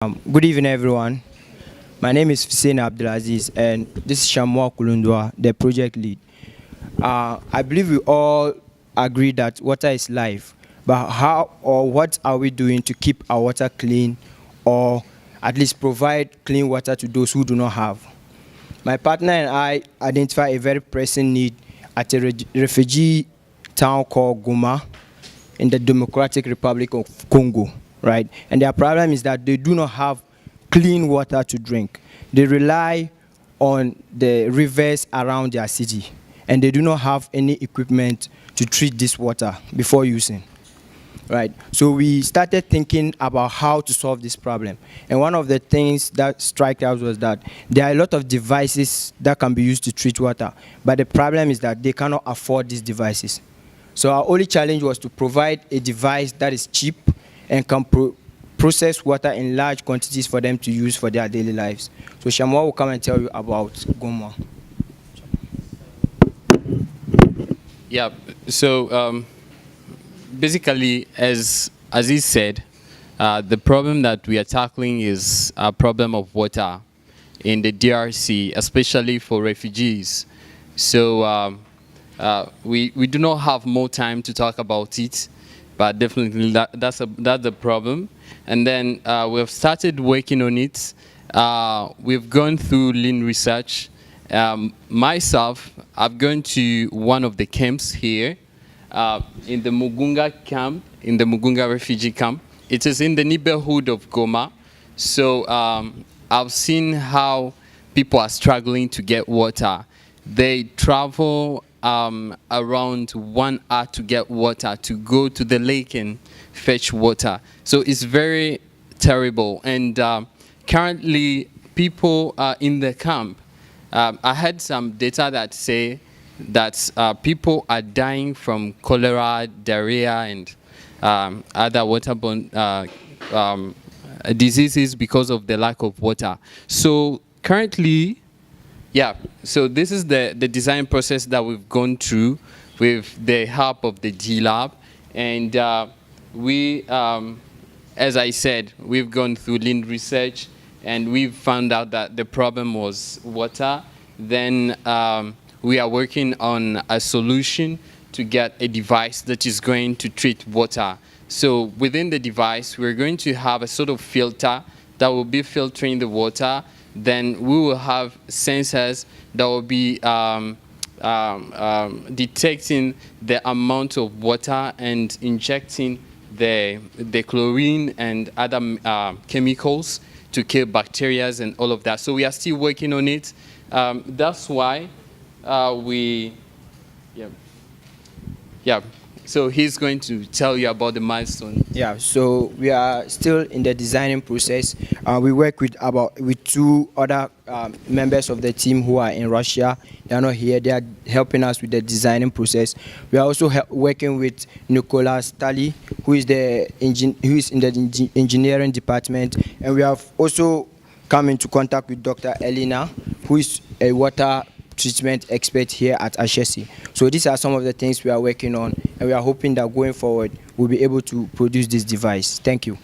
Good evening, everyone. My name is Fuseini Aziz, and this is Shamuel Kulondwa, the project lead. I believe we all agree that water is life, but how or what are we doing to keep our water clean, or at least provide clean water to those who do not have? My partner and I identify a very pressing need at a refugee town called Goma in the Democratic Republic of Congo. Right? And their problem is that they do not have clean water to drink. They rely on the rivers around their city, and they do not have any equipment to treat this water before using. Right? So we started thinking about how to solve this problem. And one of the things that struck us was that there are a lot of devices that can be used to treat water, but the problem is that they cannot afford these devices. So our only challenge was to provide a device that is cheap and can process water in large quantities for them to use for their daily lives. So Shamuel will come and tell you about Goma. Yeah, so basically, as Aziz said, the problem that we are tackling is a problem of water in the DRC, especially for refugees. So we do not have more time to talk about it, but definitely that's the problem. And then we've started working on it. We've gone through lean research. Myself, I've gone to one of the camps here in the Mugunga camp, in the Mugunga refugee camp. It is in the neighborhood of Goma. So I've seen how people are struggling to get water. They travel around 1 hour to get water, to go to the lake and fetch water. So it's very terrible. And currently, people in the camp, I had some data that say that people are dying from cholera, diarrhea, and other waterborne diseases because of the lack of water. So currently, yeah, so this is the design process that we've gone through with the help of the G Lab. And we, as I said, we've gone through lean research, and we've found out that the problem was water. Then we are working on a solution to get a device that is going to treat water. So within the device, we're going to have a sort of filter that will be filtering the water. Then we will have sensors that will be detecting the amount of water and injecting the chlorine and other chemicals to kill bacteria and all of that. So we are still working on it. That's why So he's going to tell you about the milestone. Yeah, so we are still in the designing process. We work with two other members of the team who are in Russia. They are not here. They are helping us with the designing process. We are also working with Nicolas Tali, who is in the engineering department, and we have also come into contact with Dr. Elena, who is a water treatment expert here at Ashesi. So these are some of the things we are working on, and we are hoping that going forward we'll be able to produce this device. Thank you.